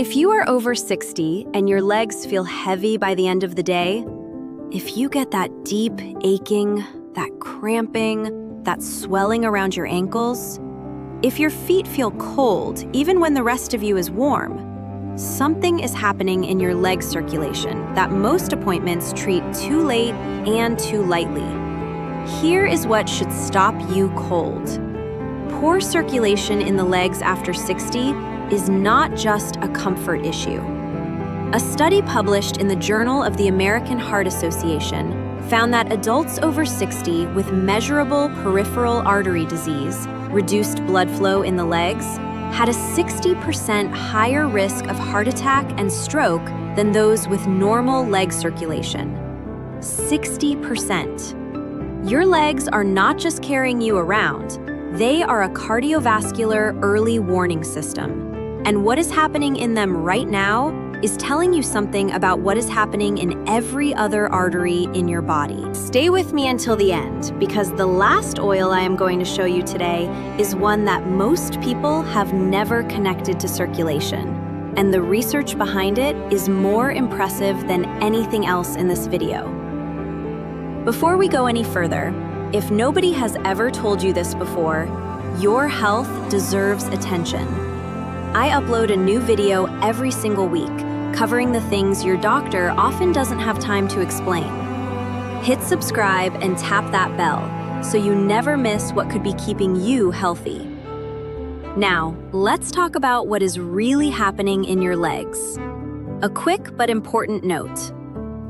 If you are over 60 and your legs feel heavy by the end of the day, if you get that deep aching, that cramping, that swelling around your ankles, if your feet feel cold even when the rest of you is warm, something is happening in your leg circulation that most appointments treat too late and too lightly. Here is what should stop you cold. Poor circulation in the legs after 60 is not just a comfort issue. A study published in the Journal of the American Heart Association found that adults over 60 with measurable peripheral artery disease, reduced blood flow in the legs, had a 60% higher risk of heart attack and stroke than those with normal leg circulation. 60%. Your legs are not just carrying you around, they are a cardiovascular early warning system. And what is happening in them right now is telling you something about what is happening in every other artery in your body. Stay with me until the end, because the last oil I am going to show you today is one that most people have never connected to circulation. And the research behind it is more impressive than anything else in this video. Before we go any further, if nobody has ever told you this before, your health deserves attention. I upload a new video every single week, covering the things your doctor often doesn't have time to explain. Hit subscribe and tap that bell so you never miss what could be keeping you healthy. Now, let's talk about what is really happening in your legs. A quick but important note.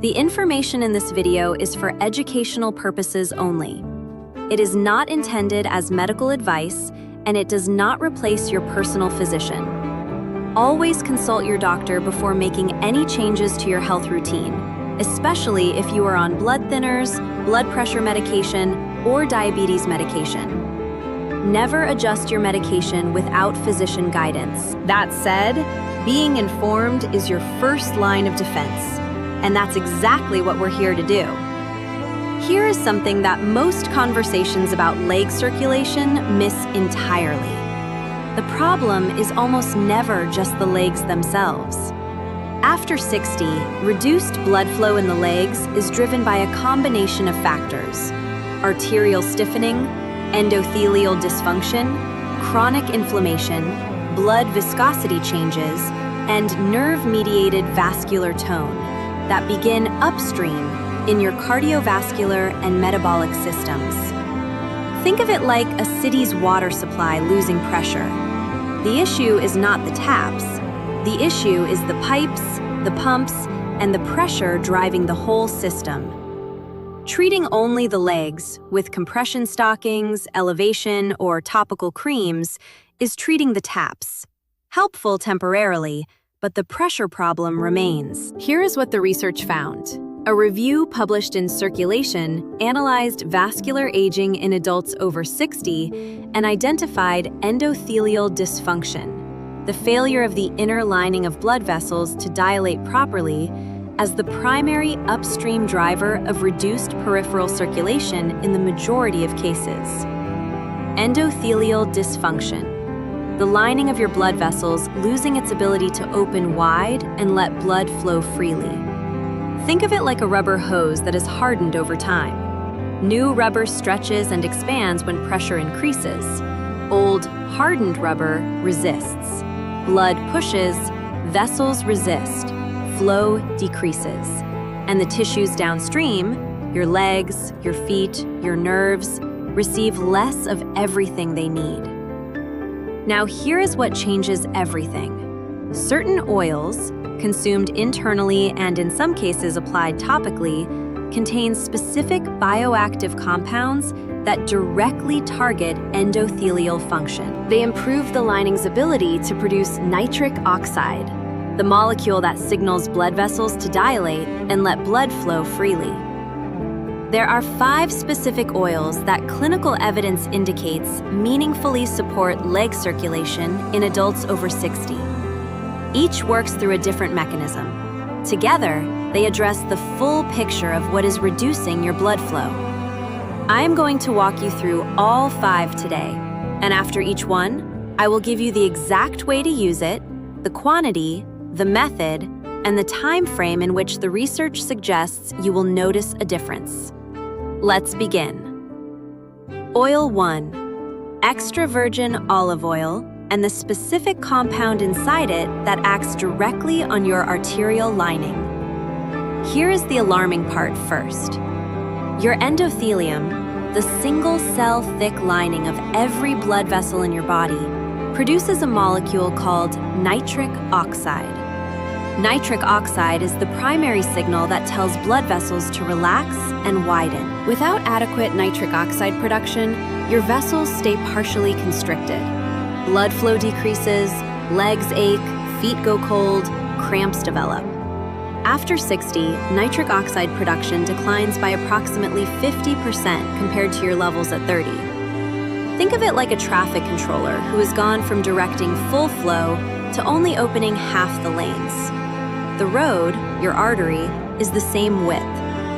The information in this video is for educational purposes only. It is not intended as medical advice, and it does not replace your personal physician. Always consult your doctor before making any changes to your health routine, especially if you are on blood thinners, blood pressure medication, or diabetes medication. Never adjust your medication without physician guidance. That said, being informed is your first line of defense, and that's exactly what we're here to do. Here is something that most conversations about leg circulation miss entirely. The problem is almost never just the legs themselves. After 60, reduced blood flow in the legs is driven by a combination of factors: arterial stiffening, endothelial dysfunction, chronic inflammation, blood viscosity changes, and nerve-mediated vascular tone that begin upstream in your cardiovascular and metabolic systems. Think of it like a city's water supply losing pressure. The issue is not the taps. The issue is the pipes, the pumps, and the pressure driving the whole system. Treating only the legs with compression stockings, elevation, or topical creams is treating the taps. Helpful temporarily, but the pressure problem remains. Here is what the research found. A review published in Circulation analyzed vascular aging in adults over 60 and identified endothelial dysfunction, the failure of the inner lining of blood vessels to dilate properly, as the primary upstream driver of reduced peripheral circulation in the majority of cases. Endothelial dysfunction, the lining of your blood vessels losing its ability to open wide and let blood flow freely. Think of it like a rubber hose that is hardened over time. New rubber stretches and expands when pressure increases. Old, hardened rubber resists. Blood pushes, vessels resist, flow decreases. And the tissues downstream, your legs, your feet, your nerves, receive less of everything they need. Now here is what changes everything. Certain oils, consumed internally and in some cases applied topically, contain specific bioactive compounds that directly target endothelial function. They improve the lining's ability to produce nitric oxide, the molecule that signals blood vessels to dilate and let blood flow freely. There are 5 specific oils that clinical evidence indicates meaningfully support leg circulation in adults over 60. Each works through a different mechanism. Together, they address the full picture of what is reducing your blood flow. I am going to walk you through all 5 today, and after each one, I will give you the exact way to use it, the quantity, the method, and the time frame in which the research suggests you will notice a difference. Let's begin. Oil 1. Extra virgin olive oil and the specific compound inside it that acts directly on your arterial lining. Here is the alarming part first. Your endothelium, the single-cell thick lining of every blood vessel in your body, produces a molecule called nitric oxide. Nitric oxide is the primary signal that tells blood vessels to relax and widen. Without adequate nitric oxide production, your vessels stay partially constricted. Blood flow decreases, legs ache, feet go cold, cramps develop. After 60, nitric oxide production declines by approximately 50% compared to your levels at 30. Think of it like a traffic controller who has gone from directing full flow to only opening half the lanes. The road, your artery, is the same width,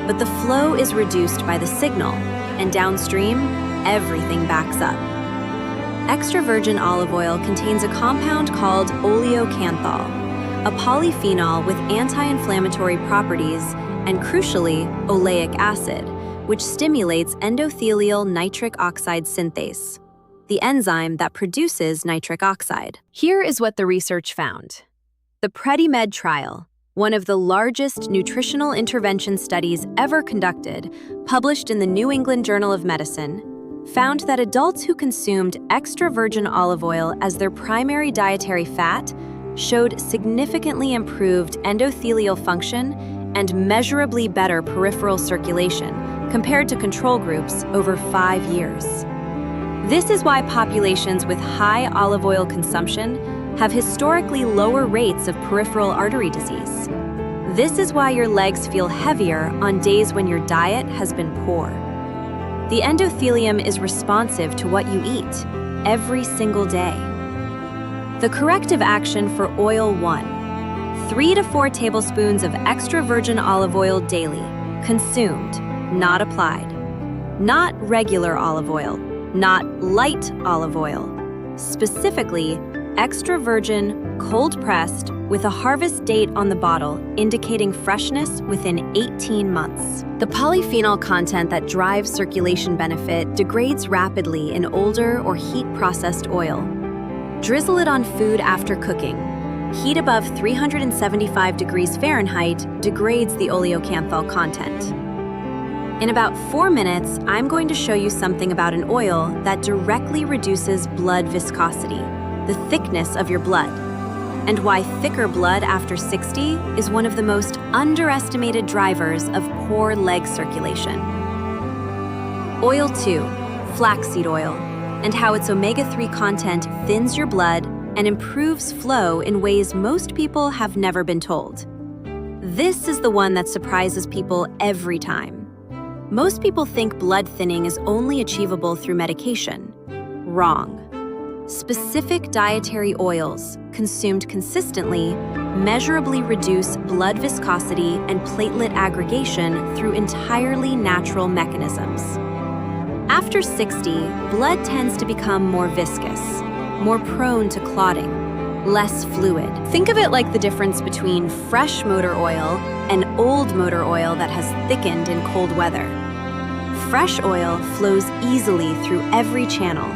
but the flow is reduced by the signal, and downstream, everything backs up. Extra virgin olive oil contains a compound called oleocanthal, a polyphenol with anti-inflammatory properties and, crucially, oleic acid, which stimulates endothelial nitric oxide synthase, the enzyme that produces nitric oxide. Here is what the research found. The PREDIMED trial, one of the largest nutritional intervention studies ever conducted, published in the New England Journal of Medicine, found that adults who consumed extra virgin olive oil as their primary dietary fat showed significantly improved endothelial function and measurably better peripheral circulation compared to control groups over 5 years. This is why populations with high olive oil consumption have historically lower rates of peripheral artery disease. This is why your legs feel heavier on days when your diet has been poor. The endothelium is responsive to what you eat every single day. The corrective action for oil 1. 3 to 4 tablespoons of extra virgin olive oil daily, consumed, not applied. Not regular olive oil, not light olive oil. Specifically, extra virgin, cold-pressed, with a harvest date on the bottle indicating freshness within 18 months. The polyphenol content that drives circulation benefit degrades rapidly in older or heat-processed oil. Drizzle it on food after cooking. Heat above 375 degrees Fahrenheit degrades the oleocanthal content. In about 4 minutes, I'm going to show you something about an oil that directly reduces blood viscosity, the thickness of your blood, and why thicker blood after 60 is one of the most underestimated drivers of poor leg circulation. Oil 2, flaxseed oil, and how its omega-3 content thins your blood and improves flow in ways most people have never been told. This is the one that surprises people every time. Most people think blood thinning is only achievable through medication. Wrong. Specific dietary oils, consumed consistently, measurably reduce blood viscosity and platelet aggregation through entirely natural mechanisms. After 60, blood tends to become more viscous, more prone to clotting, less fluid. Think of it like the difference between fresh motor oil and old motor oil that has thickened in cold weather. Fresh oil flows easily through every channel.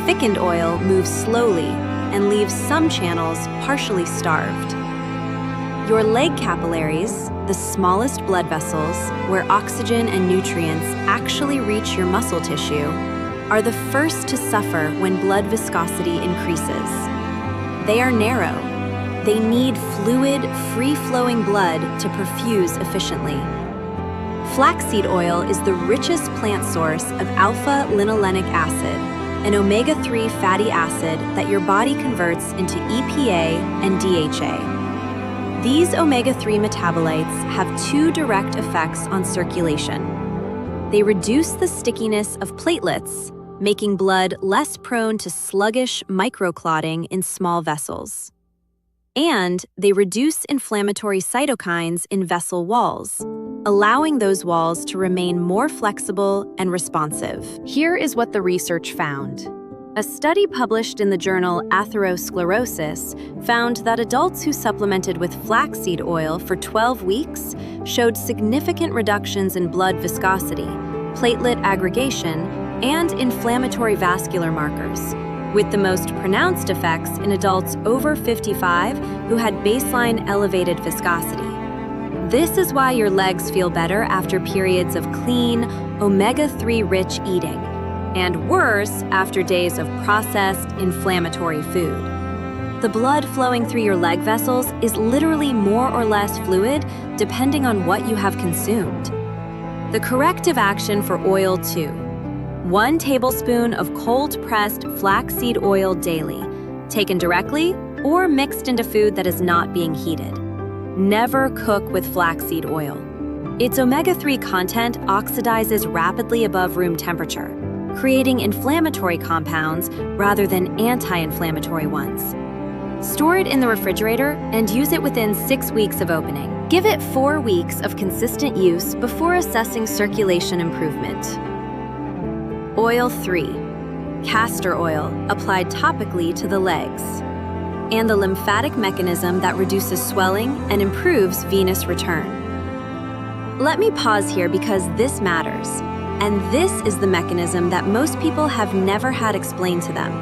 Thickened oil moves slowly and leaves some channels partially starved. Your leg capillaries, the smallest blood vessels where oxygen and nutrients actually reach your muscle tissue, are the first to suffer when blood viscosity increases. They are narrow. They need fluid, free-flowing blood to perfuse efficiently. Flaxseed oil is the richest plant source of alpha-linolenic acid, an omega-3 fatty acid that your body converts into EPA and DHA. These omega-3 metabolites have 2 direct effects on circulation. They reduce the stickiness of platelets, making blood less prone to sluggish microclotting in small vessels. And they reduce inflammatory cytokines in vessel walls, allowing those walls to remain more flexible and responsive. Here is what the research found. A study published in the journal Atherosclerosis found that adults who supplemented with flaxseed oil for 12 weeks showed significant reductions in blood viscosity, platelet aggregation, and inflammatory vascular markers, with the most pronounced effects in adults over 55 who had baseline elevated viscosity. This is why your legs feel better after periods of clean, omega-3 rich eating, and worse after days of processed, inflammatory food. The blood flowing through your leg vessels is literally more or less fluid depending on what you have consumed. The corrective action for oil 2. 1 tablespoon of cold-pressed flaxseed oil daily, taken directly or mixed into food that is not being heated. Never cook with flaxseed oil. Its omega-3 content oxidizes rapidly above room temperature, creating inflammatory compounds rather than anti-inflammatory ones. Store it in the refrigerator and use it within 6 weeks of opening. Give it 4 weeks of consistent use before assessing circulation improvement. Oil 3. Castor oil applied topically to the legs, and the lymphatic mechanism that reduces swelling and improves venous return. Let me pause here because this matters. And this is the mechanism that most people have never had explained to them.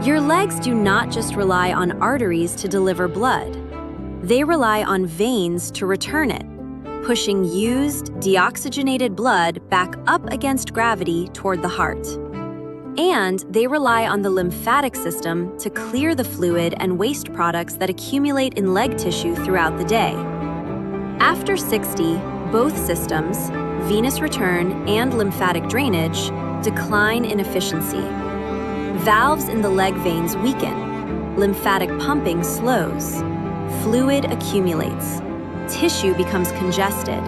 Your legs do not just rely on arteries to deliver blood. They rely on veins to return it, pushing used, deoxygenated blood back up against gravity toward the heart. And they rely on the lymphatic system to clear the fluid and waste products that accumulate in leg tissue throughout the day. After 60, both systems, venous return and lymphatic drainage, decline in efficiency. Valves in the leg veins weaken, lymphatic pumping slows, fluid accumulates, tissue becomes congested,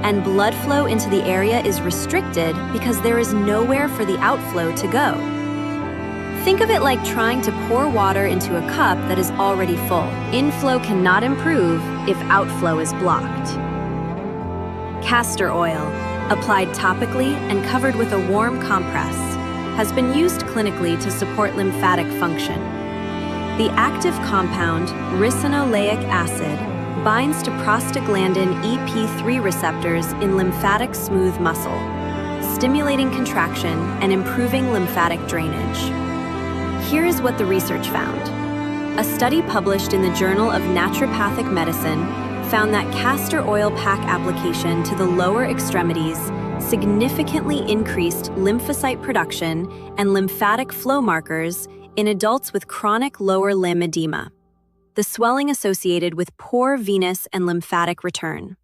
and blood flow into the area is restricted because there is nowhere for the outflow to go. Think of it like trying to pour water into a cup that is already full. Inflow cannot improve if outflow is blocked. Castor oil, applied topically and covered with a warm compress, has been used clinically to support lymphatic function. The active compound, ricinoleic acid, binds to prostaglandin EP3 receptors in lymphatic smooth muscle, stimulating contraction and improving lymphatic drainage. Here is what the research found. A study published in the Journal of Naturopathic Medicine found that castor oil pack application to the lower extremities significantly increased lymphocyte production and lymphatic flow markers in adults with chronic lower limb edema, the swelling associated with poor venous and lymphatic return.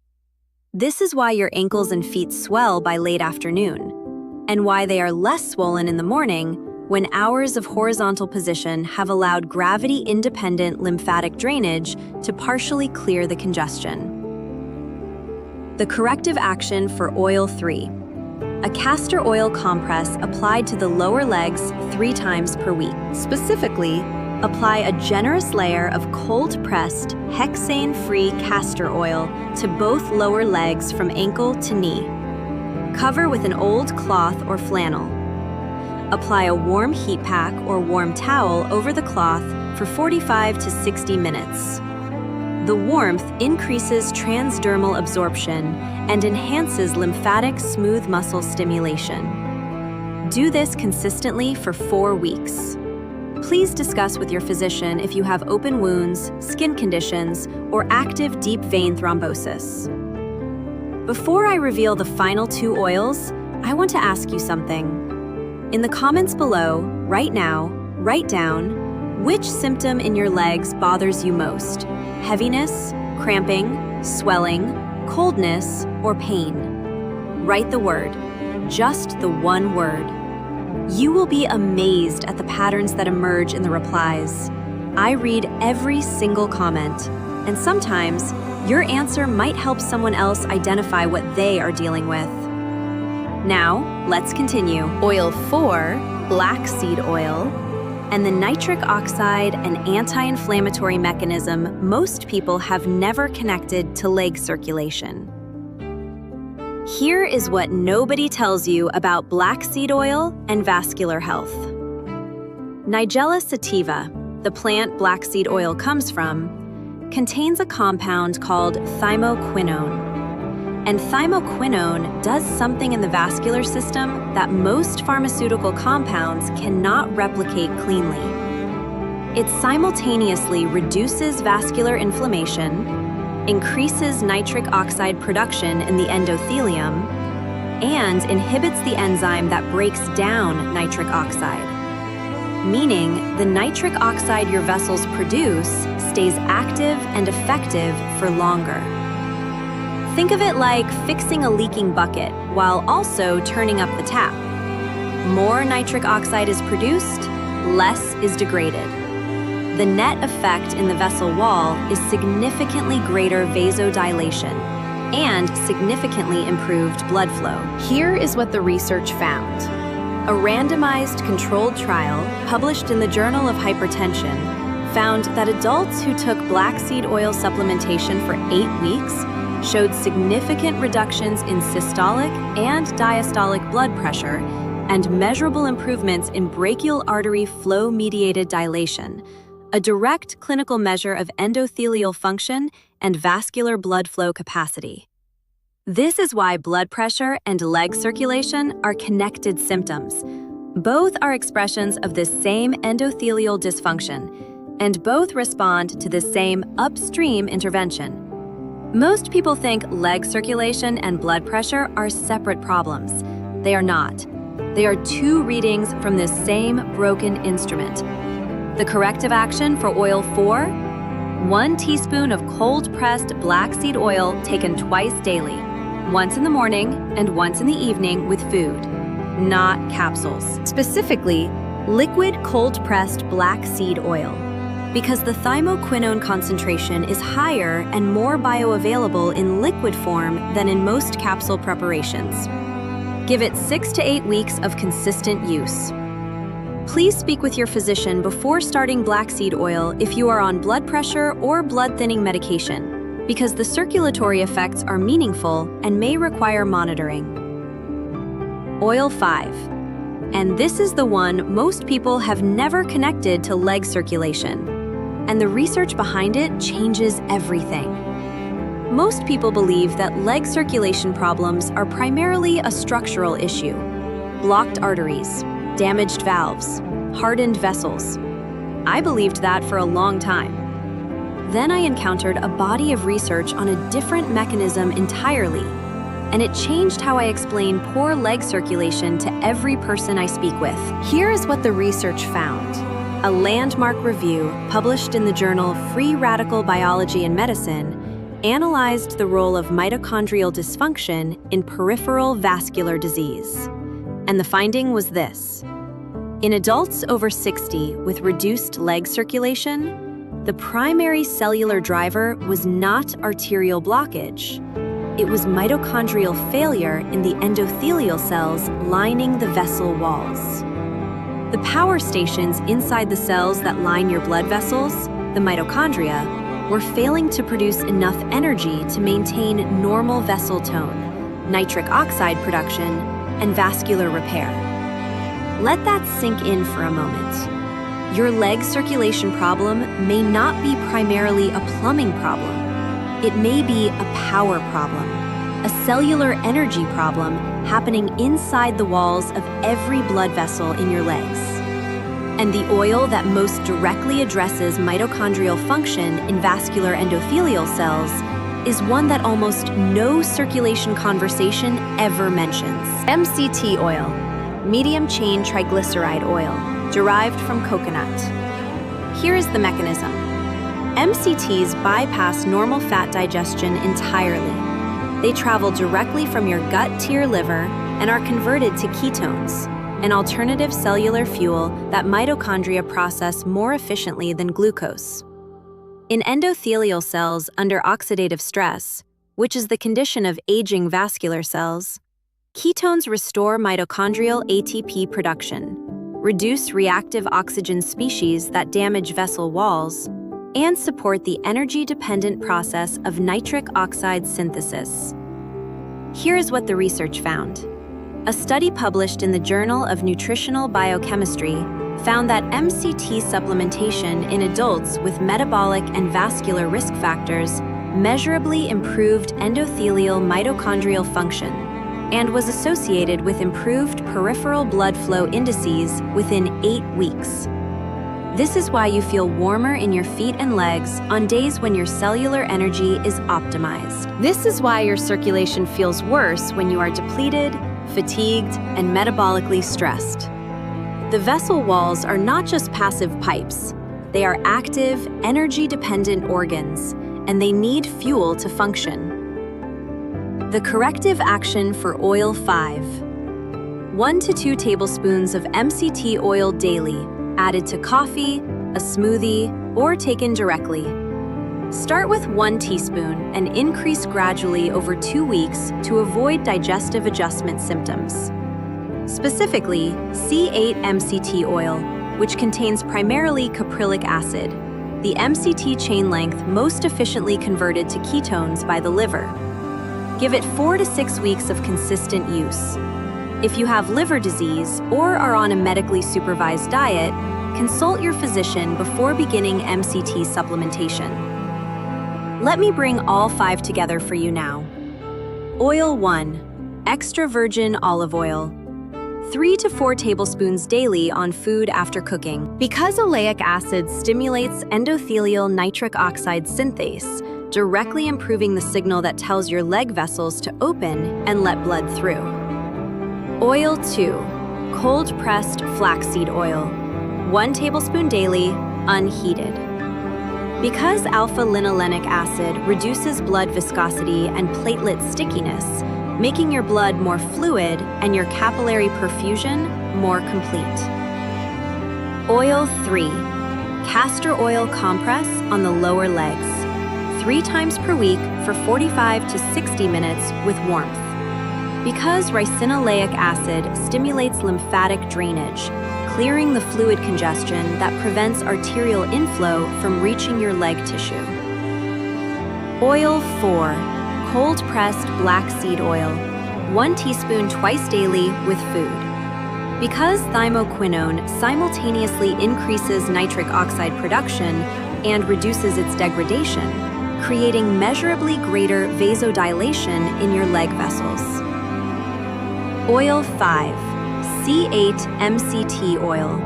This is why your ankles and feet swell by late afternoon, and why they are less swollen in the morning when hours of horizontal position have allowed gravity-independent lymphatic drainage to partially clear the congestion. The corrective action for oil 3. A castor oil compress applied to the lower legs 3 times per week. Specifically, apply a generous layer of cold-pressed, hexane-free castor oil to both lower legs from ankle to knee. Cover with an old cloth or flannel. Apply a warm heat pack or warm towel over the cloth for 45 to 60 minutes. The warmth increases transdermal absorption and enhances lymphatic smooth muscle stimulation. Do this consistently for 4 weeks. Please discuss with your physician if you have open wounds, skin conditions, or active deep vein thrombosis. Before I reveal the final 2 oils, I want to ask you something. In the comments below, right now, write down which symptom in your legs bothers you most: heaviness, cramping, swelling, coldness, or pain. Write the word, just the one word. You will be amazed at the patterns that emerge in the replies. I read every single comment, and sometimes your answer might help someone else identify what they are dealing with. Now, let's continue. Oil 4, black seed oil, and the nitric oxide and anti-inflammatory mechanism most people have never connected to leg circulation. Here is what nobody tells you about black seed oil and vascular health. Nigella sativa, the plant black seed oil comes from, contains a compound called thymoquinone. And thymoquinone does something in the vascular system that most pharmaceutical compounds cannot replicate cleanly. It simultaneously reduces vascular inflammation, increases nitric oxide production in the endothelium, and inhibits the enzyme that breaks down nitric oxide. Meaning, the nitric oxide your vessels produce stays active and effective for longer. Think of it like fixing a leaking bucket while also turning up the tap. More nitric oxide is produced, less is degraded. The net effect in the vessel wall is significantly greater vasodilation and significantly improved blood flow. Here is what the research found. A randomized controlled trial published in the Journal of Hypertension found that adults who took black seed oil supplementation for 8 weeks showed significant reductions in systolic and diastolic blood pressure and measurable improvements in brachial artery flow-mediated dilation, a direct clinical measure of endothelial function and vascular blood flow capacity. This is why blood pressure and leg circulation are connected symptoms. Both are expressions of this same endothelial dysfunction, and both respond to the same upstream intervention. Most people think leg circulation and blood pressure are separate problems. They are not. They are two readings from this same broken instrument. The corrective action for oil 4: 1 teaspoon of cold-pressed black seed oil taken twice daily, once in the morning and once in the evening with food, not capsules. Specifically, liquid cold-pressed black seed oil, because the thymoquinone concentration is higher and more bioavailable in liquid form than in most capsule preparations. Give it 6 to 8 weeks of consistent use. Please speak with your physician before starting black seed oil if you are on blood pressure or blood thinning medication, because the circulatory effects are meaningful and may require monitoring. Oil 5. And this is the one most people have never connected to leg circulation. And the research behind it changes everything. Most people believe that leg circulation problems are primarily a structural issue: blocked arteries, damaged valves, hardened vessels. I believed that for a long time. Then I encountered a body of research on a different mechanism entirely, and it changed how I explain poor leg circulation to every person I speak with. Here is what the research found. A landmark review published in the journal Free Radical Biology and Medicine analyzed the role of mitochondrial dysfunction in peripheral vascular disease. And the finding was this. In adults over 60 with reduced leg circulation, the primary cellular driver was not arterial blockage. It was mitochondrial failure in the endothelial cells lining the vessel walls. The power stations inside the cells that line your blood vessels, the mitochondria, were failing to produce enough energy to maintain normal vessel tone, nitric oxide production, and vascular repair. Let that sink in for a moment. Your leg circulation problem may not be primarily a plumbing problem. It may be a power problem, a cellular energy problem happening inside the walls of every blood vessel in your legs. And the oil that most directly addresses mitochondrial function in vascular endothelial cells is one that almost no circulation conversation ever mentions. MCT oil, medium-chain triglyceride oil, derived from coconut. Here is the mechanism. MCTs bypass normal fat digestion entirely. They travel directly from your gut to your liver and are converted to ketones, an alternative cellular fuel that mitochondria process more efficiently than glucose. In endothelial cells under oxidative stress, which is the condition of aging vascular cells, ketones restore mitochondrial ATP production, reduce reactive oxygen species that damage vessel walls, and support the energy-dependent process of nitric oxide synthesis. Here is what the research found. A study published in the Journal of Nutritional Biochemistry found that MCT supplementation in adults with metabolic and vascular risk factors measurably improved endothelial mitochondrial function and was associated with improved peripheral blood flow indices within 8 weeks. This is why you feel warmer in your feet and legs on days when your cellular energy is optimized. This is why your circulation feels worse when you are depleted, fatigued, and metabolically stressed. The vessel walls are not just passive pipes. They are active, energy-dependent organs, and they need fuel to function. The corrective action for oil 5. 1 to 2 tablespoons of MCT oil daily, added to coffee, a smoothie, or taken directly. Start with 1 teaspoon and increase gradually over 2 weeks to avoid digestive adjustment symptoms. Specifically, C8 MCT oil, which contains primarily caprylic acid, the MCT chain length most efficiently converted to ketones by the liver. Give it 4 to 6 weeks of consistent use. If you have liver disease or are on a medically supervised diet, consult your physician before beginning MCT supplementation. Let me bring all 5 together for you now. Oil 1. Extra virgin olive oil. 3 to 4 tablespoons daily on food after cooking. Because oleic acid stimulates endothelial nitric oxide synthase, directly improving the signal that tells your leg vessels to open and let blood through. Oil 2. Cold-pressed flaxseed oil. 1 tablespoon daily, unheated. Because alpha-linolenic acid reduces blood viscosity and platelet stickiness, making your blood more fluid and your capillary perfusion more complete. Oil 3. Castor oil compress on the lower legs. 3 times per week for 45 to 60 minutes with warmth. Because ricinoleic acid stimulates lymphatic drainage, clearing the fluid congestion that prevents arterial inflow from reaching your leg tissue. Oil 4. Cold-pressed black seed oil. 1 teaspoon twice daily with food. Because thymoquinone simultaneously increases nitric oxide production and reduces its degradation, creating measurably greater vasodilation in your leg vessels. Oil 5. C8 MCT oil.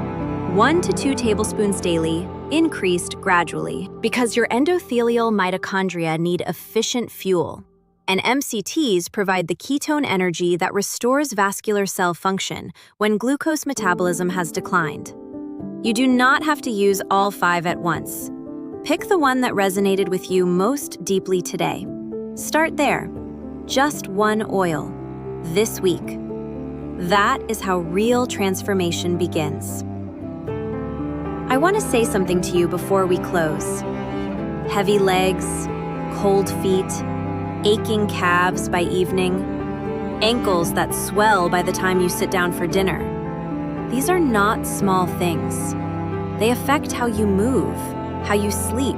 1 to 2 tablespoons daily, increased gradually. Because your endothelial mitochondria need efficient fuel, and MCTs provide the ketone energy that restores vascular cell function when glucose metabolism has declined. You do not have to use all 5 at once. Pick the one that resonated with you most deeply today. Start there. Just 1 oil. This week. That is how real transformation begins. I want to say something to you before we close. Heavy legs, cold feet, aching calves by evening, ankles that swell by the time you sit down for dinner. These are not small things. They affect how you move, how you sleep,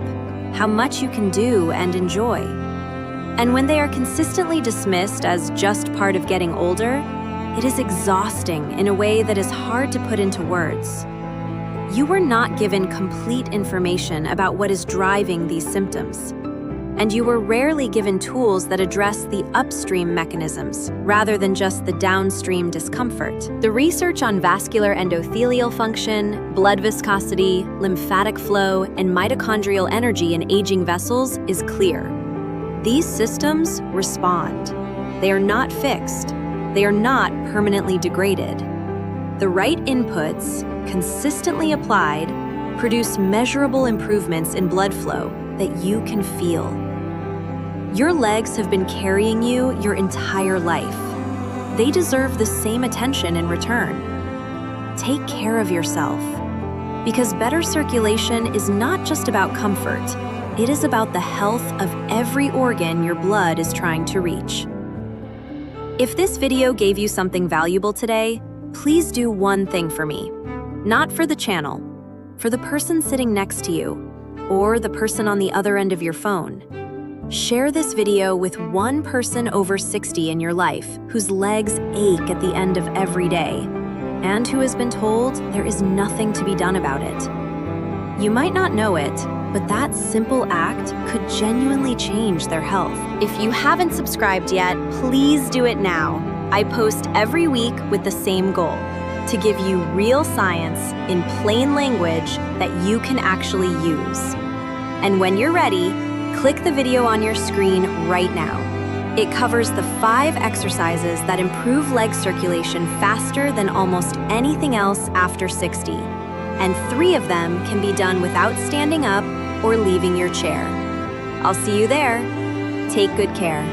how much you can do and enjoy. And when they are consistently dismissed as just part of getting older, it is exhausting in a way that is hard to put into words. You were not given complete information about what is driving these symptoms, and you were rarely given tools that address the upstream mechanisms rather than just the downstream discomfort. The research on vascular endothelial function, blood viscosity, lymphatic flow, and mitochondrial energy in aging vessels is clear. These systems respond. They are not fixed. They are not permanently degraded. The right inputs, consistently applied, produce measurable improvements in blood flow that you can feel. Your legs have been carrying you your entire life. They deserve the same attention in return. Take care of yourself, because better circulation is not just about comfort. It is about the health of every organ your blood is trying to reach. If this video gave you something valuable today, please do one thing for me. Not for the channel, for the person sitting next to you, or the person on the other end of your phone. Share this video with one person over 60 in your life whose legs ache at the end of every day. and who has been told there is nothing to be done about it. You might not know it, but that simple act could genuinely change their health. If you haven't subscribed yet, please do it now. I post every week with the same goal: to give you real science in plain language that you can actually use. And when you're ready, click the video on your screen right now. It covers the 5 exercises that improve leg circulation faster than almost anything else after 60. And 3 of them can be done without standing up or leaving your chair. I'll see you there. Take good care.